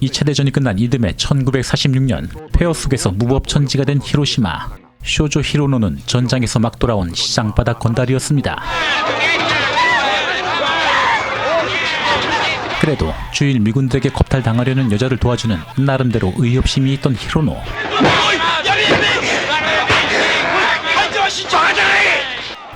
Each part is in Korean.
2차 대전이 끝난 이듬해 1946년 폐허 속에서 무법천지가 된 히로시마. 쇼조 히로노는 전장에서 막 돌아온 시장바닥 건달이었습니다. 그래도 주일 미군들에게 겁탈당하려는 여자를 도와주는 나름대로 의협심이 있던 히로노.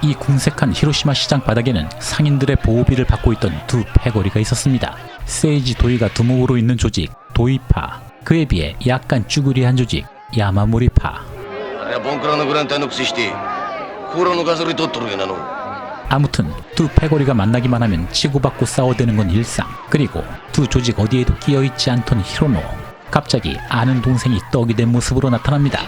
이 궁색한 히로시마 시장 바닥에는 상인들의 보호비를 받고 있던 두 패거리가 있었습니다. 세이지 도이가 두목으로 있는 조직 도이파, 그에 비해 약간 쭈구리한 조직 야마모리파. 아무튼 두 패거리가 만나기만 하면 치고받고 싸워대는 건 일상. 그리고 두 조직 어디에도 끼어있지 않던 히로노. 갑자기 아는 동생이 떡이 된 모습으로 나타납니다.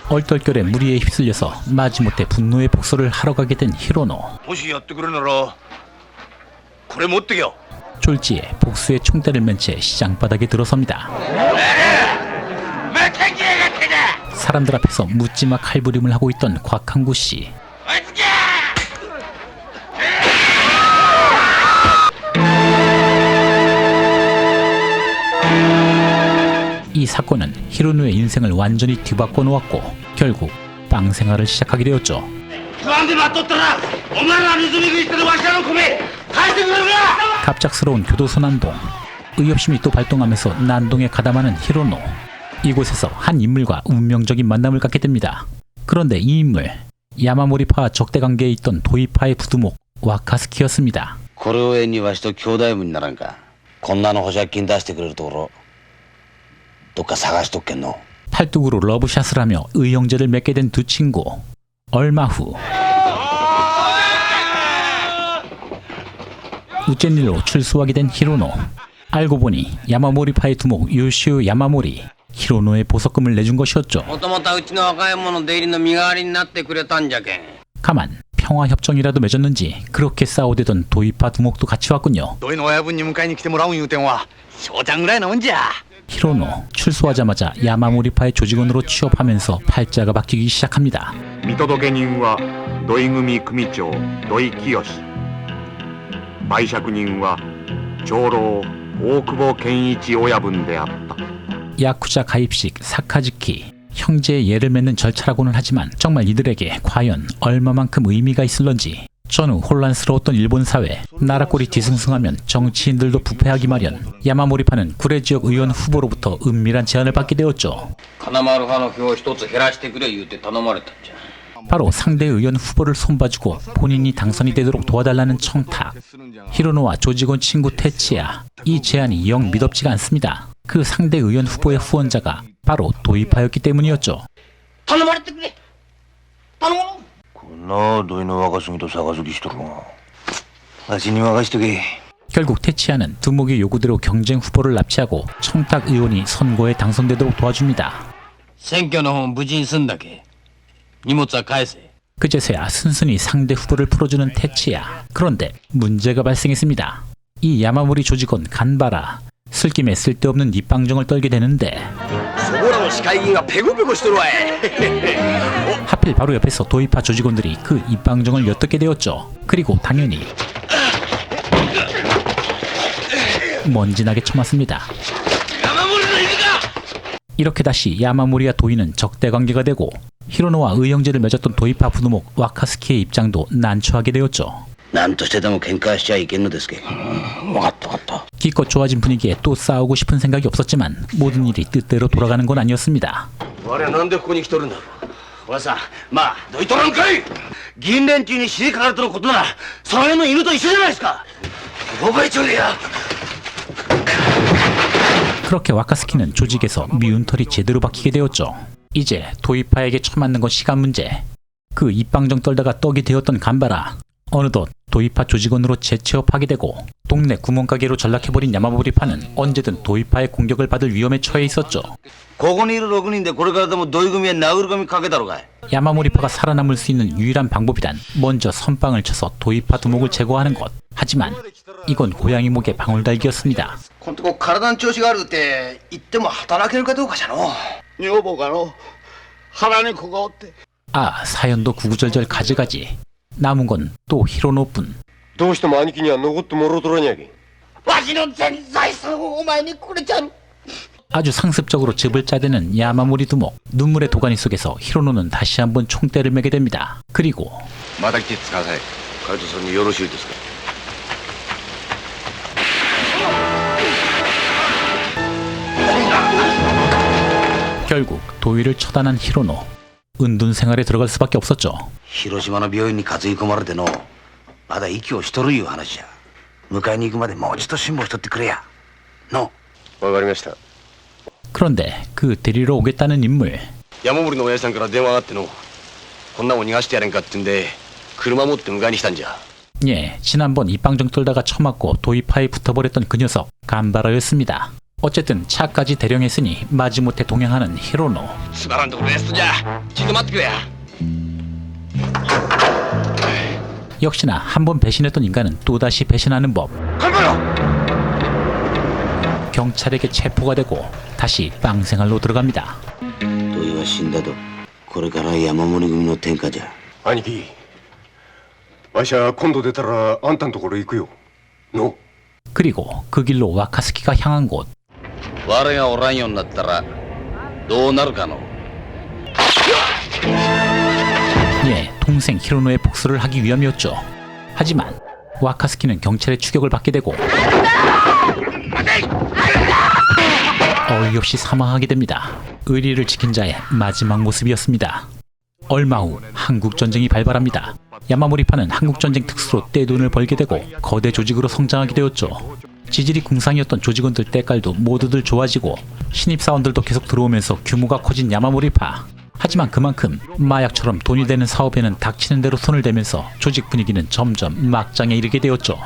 얼떨결에 무리에 휩쓸려서 마지못해 분노의 복수를 하러 가게 된 히로노. 졸지에 복수의 총대를 맨 채 시장바닥에 들어섭니다. 사람들 앞에서 묻지마 칼부림을 하고 있던 곽한구 씨. 이 사건은 히로노의 인생을 완전히 뒤바꿔 놓았고 결국 빵 생활을 시작하게 되었죠. 갑작스러운 교도소 난동. 의협심이 또 발동하면서 난동에 가담하는 히로노. 이곳에서 한 인물과 운명적인 만남을 갖게 됩니다. 그런데 이 인물, 야마모리파와 적대관계에 있던 도이파의 부두목 와카스키였습니다. 팔뚝으로 러브샷을 하며 의형제를 맺게 된 두 친구. 얼마 후 우쨘 일로 출소하게 된 히로노. 알고 보니 야마모리파의 두목 요시오 야마모리, 히로노의 보석금을 내준 것이었죠. 가만 평화협정이라도 맺었는지 그렇게 싸우대던 도이파 두목도 같이 왔군요. 히로노 출소하자마자 야마모리파의 조직원으로 취업하면서 팔자가 바뀌기 시작합니다. 미도도개인은 노이구미 구미초 노이키요시, 바이샤쿠인은 조로 오쿠보 켄이치 오야분 되었다. 야쿠자 가입식 사카즈키. 형제의 예를 맺는 절차라고는 하지만 정말 이들에게 과연 얼마만큼 의미가 있을런지. 전후 혼란스러웠던 일본 사회, 나라꼴이 뒤숭숭하면 정치인들도 부패하기 마련. 야마모리파는 구레 지역 의원 후보로부터 은밀한 제안을 받게 되었죠. 바로 상대 의원 후보를 손봐주고 본인이 당선이 되도록 도와달라는 청탁. 히로노와 조직원 친구 테치야. 이 제안이 영 미덥지가 않습니다. 그 상대 의원 후보의 후원자가 바로 도이파였기 때문이었죠. 결국 테치야는 두목의 요구대로 경쟁 후보를 납치하고 청탁 의원이 선거에 당선되도록 도와줍니다. 그제서야 순순히 상대 후보를 풀어주는 테치야. 그런데 문제가 발생했습니다. 이 야마모리 조직원 간바라, 술김에 쓸데없는 입방정을 떨게 되는데 하필 바로 옆에서 도이파 조직원들이 그 입방정을 엿듣게 되었죠. 그리고 당연히 먼지나게 쳐맞습니다. 이렇게 다시 야마모리와 도이는 적대관계가 되고 히로노와 의형제를 맺었던 도이파 부두목 와카스키의 입장도 난처하게 되었죠. 기껏 좋아진 분위기에 또 싸우고 싶은 생각이 없었지만 모든 일이 뜻대로 돌아가는 건 아니었습니다. 그렇게 와카스키는 조직에서 미운 털이 제대로 박히게 되었죠. 이제 도이파에게 처맞는 건 시간 문제. 그 입방정 떨다가 떡이 되었던 간바라. 어느덧 도이파 조직원으로 재취업하게 되고 동네 구멍가게로 전락해버린 야마모리파는 언제든 도이파의 공격을 받을 위험에 처해 있었죠. 야마모리파가 살아남을 수 있는 유일한 방법이란 먼저 선빵을 쳐서 도이파 두목을 제거하는 것. 하지만 이건 고양이 목에 방울달기였습니다. 아, 사연도 구구절절 가지가지. 남은 건 또 히로노뿐. どうしても兄貴には残ってもろとらにゃけ。わしの全財産をお前にくれちゃる。 아주 상습적으로 즙을 짜대는 야마모리 두목. 눈물의 도가니 속에서 히로노는 다시 한번 총대를 매게 됩니다. 그리고 また来てください。海斗さんによろしいですか。 결국 도의를 처단한 히로노. 은둔 생활에 들어갈 수밖에 없었죠. 広島の病院に担ぎ込まれてのまだ息をしとるいう話じゃ。迎えに行くまでもうちょっと辛抱しとってくれやの。わかりました。 그런데 그 데리러 오겠다는 인물. 山森の親父さんから電話があってのこんなもん逃がしてやれんかってんで車持って迎えに来たんじゃ。 예, 지난번 입방정 떨다가 처맞고 도의파에 붙어버렸던 그 녀석 간바라였습니다. 어쨌든 차까지 대령했으니 마지못해 동행하는 히로노. つまらんとこレストじゃ。ちょっと待ってくれや。 역시나 한 번 배신했던 인간은 또다시 배신하는 법. 경찰에게 체포가 되고 다시 빵생활로 들어갑니다. 土井は死んだと。これから山森組の天下じゃ。兄貴、わしは今度出たらあんたんところ行くよ。の。 그리고 그 길로 와카스키가 향한 곳. 我がおらんようになったらどうなるかの。 예, 동생 히로노의 복수를 하기 위함이었죠. 하지만 와카스키는 경찰의 추격을 받게 되고 어이없이 사망하게 됩니다. 의리를 지킨 자의 마지막 모습이었습니다. 얼마 후 한국전쟁이 발발합니다. 야마모리파는 한국전쟁 특수로 떼돈을 벌게 되고 거대 조직으로 성장하게 되었죠. 지질이 궁상이었던 조직원들 때깔도 모두들 좋아지고 신입사원들도 계속 들어오면서 규모가 커진 야마모리파. 하지만 그만큼 마약처럼 돈이 되는 사업에는 닥치는 대로 손을 대면서 조직 분위기는 점점 막장에 이르게 되었죠.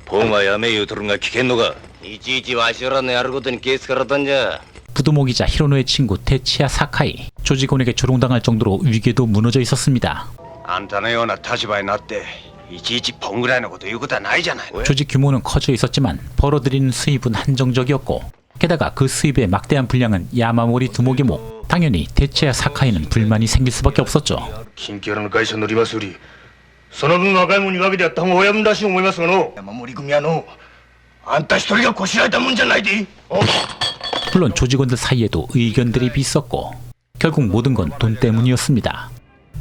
ポンはやめ言うとるんが危険のか。いちいちわしらのやることに気ぃつからったんじゃ。 부두목이자 히로노의 친구 테치야 사카이. 조직원에게 조롱당할 정도로 위계도 무너져 있었습니다. あんたのような立場になっていちいちポンぐらいのこと言うことはないじゃない。 조직 규모는 커져 있었지만 벌어들이는 수입은 한정적이었고 게다가 그 수입의 막대한 분량은 야마모리 두목의 목. 당연히 테치야 사카이는 불만이 생길 수밖에 없었죠. 近畿の会社乗りますよりその分若い者に分けてやった方が親分らしい思いますがの。山森組はのあんた一人がこしらえたもんじゃないで。 물론 조직원들 사이에도 의견들이 있었고 결국 모든 건 돈 때문이었습니다.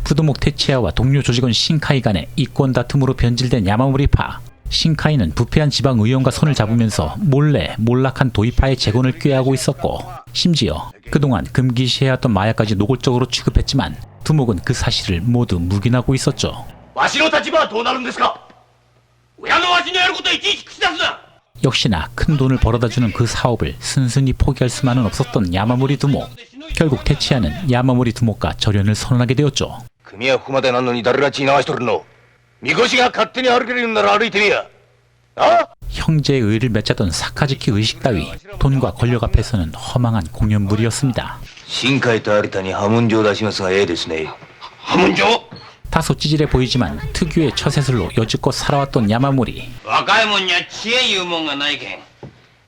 부두목 테치야와 동료 조직원 신카이 간의 이권 다툼으로 변질된 야마모리파. 신카이는 부패한 지방의원과 손을 잡으면서 몰래 몰락한 도의파의 재건을 꾀하고 있었고 심지어 그동안 금기시해왔던 마약까지 노골적으로 취급했지만 두목은 그 사실을 모두 묵인하고 있었죠. わしの立場はどうなるんですか。親のわしのやることをいちいち口出すな。 역시나 큰 돈을 벌어다주는 그 사업을 순순히 포기할 수만은 없었던 야마모리 두목. 결국 테치야는 야마모리 두목과 절연을 선언하게 되었죠. 組はここまでなんのに誰ら血流しとるの。みこしが勝手に歩けるんなら歩いてみや。あ？ 형제의 의를 맺자던 사카즈키 의식 따위 돈과 권력 앞에서는 허망한 공연물이었습니다. 新海と有田に破門状出しますがええですね。破門状？ 다소 찌질해 보이지만 특유의 처세술로 여지껏 살아왔던 야마모리. 若いもんには知恵いうもんがないけん。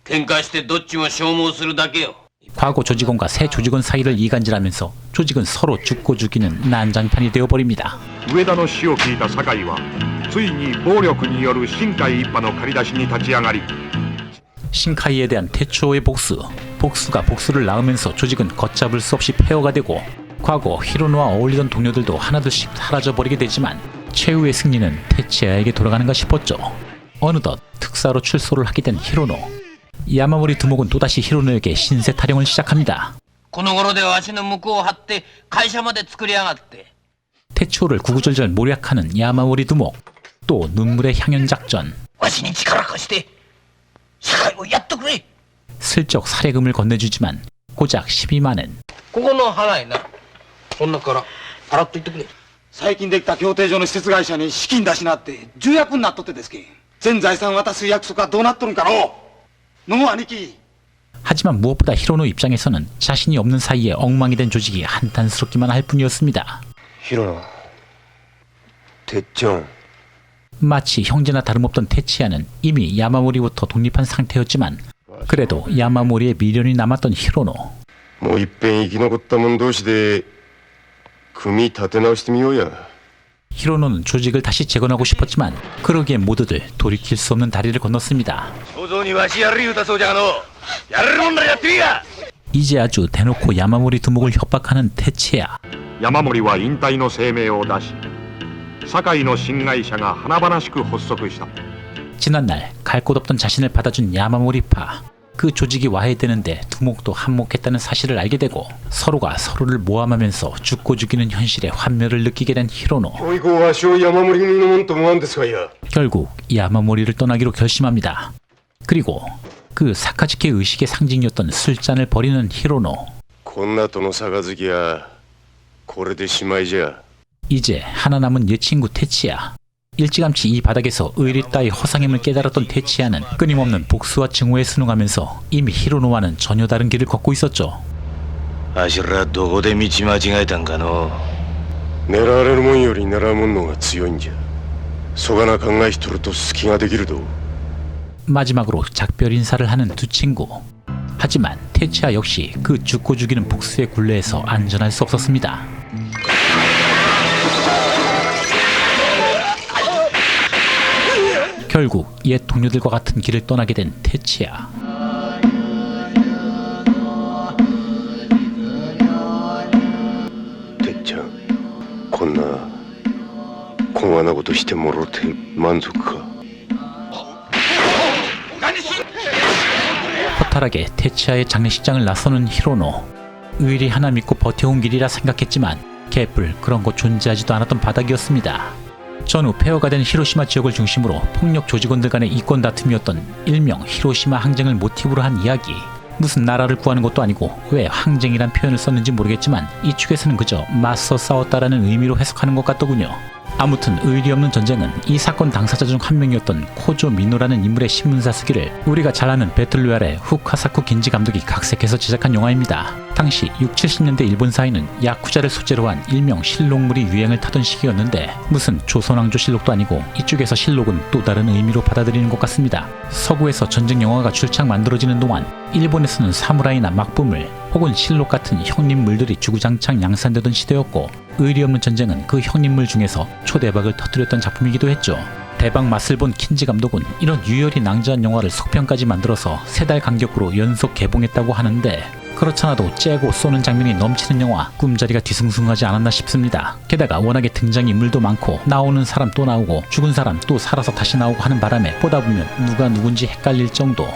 喧嘩してどっちも消耗するだけよ。 과거 조직원과 새 조직원 사이를 이간질하면서 조직은 서로 죽고 죽이는 난장판이 되어버립니다. 上田の死を聞いた酒井はついに暴力による新海一派の借り出しに立ち上がり 신카이에 대한 태초의 복수가 복수를 낳으면서 조직은 걷잡을 수 없이 폐허가 되고 과거 히로노와 어울리던 동료들도 하나둘씩 사라져버리게 되지만 최후의 승리는 테치야에게 돌아가는가 싶었죠. 어느덧 특사로 출소를 하게 된 히로노. 야마모리 두목은 또다시 히로노에게 신세 타령을 시작합니다. この頃でわしの向こうを張って会社まで作りやがって。 태초를 구구절절 모략하는 야마모리 두목. 또 눈물의 향연 작전. わしに力貸して社会をやっとくれ。 슬쩍 사례금을 건네주지만 고작 12만엔. ここの払いな。こん中から払っといてくれ。最近できた協定上の施設会社に資金出しなって重役になっとってですけん。全財産渡す約束はどうなっとるんかのう兄貴。 하지만 무엇보다 히로노 입장에서는 자신이 없는 사이에 엉망이 된 조직이 한탄스럽기만 할 뿐이었습니다. ヒロノ、てっちゃん。 마치 형제나 다름없던 테치야는 이미 야마모리부터 독립한 상태였지만 그래도 야마모리의 미련이 남았던 히로노. もういっぺん生き残った者同士で組立て直してみようや 히로노는 조직을 다시 재건하고 싶었지만 그러기에 모두들 돌이킬 수 없는 다리를 건넜습니다. 想像にわしやる言うたそうじゃがのやれるもんならやってみいや 이제 아주 대놓고 야마모리 두목을 협박하는 테치야. 山森は引退の声明を出し堺の新会社が華々しく発足した。 지난날 갈 곳 없던 자신을 받아준 야마모리파. 그 조직이 와해되는데 두목도 한몫했다는 사실을 알게 되고 서로가 서로를 모함하면서 죽고 죽이는 현실의 환멸을 느끼게 된 히로노. 教育をわしを山盛り組のもんと思わんですかいや 결국 야마모리를 떠나기로 결심합니다. 그리고 그 사카지키의 의식의 상징이었던 술잔을 버리는 히로노. こんなとの杯はこれでしまいじゃ 이제 하나 남은 옛 친구 테치야. 일찌감치 이 바닥에서 의리 따위 허상임을 깨달았던 테치야는 끊임없는 복수와 증오에 순응하면서 이미 히로노와는 전혀 다른 길을 걷고 있었죠. あしらどこで道間違えたんかの狙われるもんより狙うもんのが強いんじゃそがな考えしとると隙ができるど 마지막으로 작별 인사를 하는 두 친구. 하지만 테치야 역시 그 죽고 죽이는 복수의 굴레에서 안전할 수 없었습니다. 결국 옛 동료들과 같은 길을 떠나게 된 테치야. 대장 こんなこんなことしてもろて満足か 허탈하게 테치야의 장례식장을 나서는 히로노. 의리 하나 믿고 버텨온 길이라 생각했지만 개뿔 그런 거 존재하지도 않았던 바닥이었습니다. 전후 폐허가 된 히로시마 지역을 중심으로 폭력 조직원들 간의 이권 다툼이었던 일명 히로시마 항쟁을 모티브로 한 이야기. 무슨 나라를 구하는 것도 아니고 왜 항쟁이란 표현을 썼는지 모르겠지만 이 축에서는 그저 맞서 싸웠다라는 의미로 해석하는 것 같더군요. 아무튼 의리 없는 전쟁은 이 사건 당사자 중 한 명이었던 코조 미노라는 인물의 신문사 쓰기를 우리가 잘 아는 배틀로얄의 후카사쿠 긴지 감독이 각색해서 제작한 영화입니다. 당시 6, 70년대 일본 사회는 야쿠자를 소재로 한 일명 실록물이 유행을 타던 시기였는데 무슨 조선왕조 실록도 아니고 이쪽에서 실록은 또 다른 의미로 받아들이는 것 같습니다. 서구에서 전쟁 영화가 출창 만들어지는 동안 일본에서는 사무라이나 막부물 혹은 실록 같은 형님물들이 주구장창 양산되던 시대였고 의리 없는 전쟁은 그 형님물 중에서 초대박을 터뜨렸던 작품이기도 했죠. 대박 맛을 본 킨지 감독은 이런 유열이 낭자한 영화를 속편까지 만들어서 3달 간격으로 연속 개봉했다고 하는데 그렇잖아도 째고 쏘는 장면이 넘치는 영화 꿈자리가 뒤숭숭하지 않았나 싶습니다. 게다가 워낙에 등장인물도 많고 나오는 사람 또 나오고 죽은 사람 또 살아서 다시 나오고 하는 바람에 보다 보면 누가 누군지 헷갈릴 정도.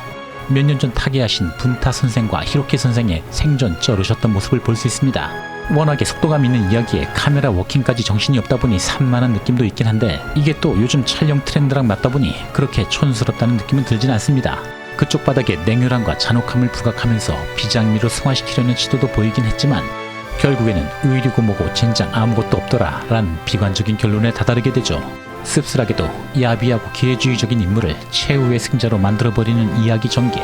몇 년 전 타계하신 분타 선생과 히로키 선생의 생전 쩔으셨던 모습을 볼 수 있습니다. 워낙에 속도감 있는 이야기에 카메라 워킹까지 정신이 없다 보니 산만한 느낌도 있긴 한데 이게 또 요즘 촬영 트렌드랑 맞다 보니 그렇게 촌스럽다는 느낌은 들진 않습니다. 그쪽 바닥에 냉혈함과 잔혹함을 부각하면서 비장미로 승화시키려는 시도도 보이긴 했지만 결국에는 의리고 뭐고 젠장 아무것도 없더라 라는 비관적인 결론에 다다르게 되죠. 씁쓸하게도 야비하고 기회주의적인 인물을 최후의 승자로 만들어버리는 이야기 전개.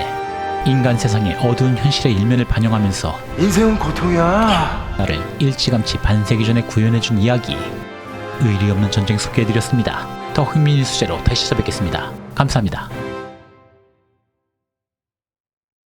인간 세상의 어두운 현실의 일면을 반영하면서 인생은 고통이야 나를 일찌감치 반세기 전에 구현해준 이야기. 의리 없는 전쟁 소개해드렸습니다. 더 흥미있는 수제로 다시 찾아뵙겠습니다. 감사합니다.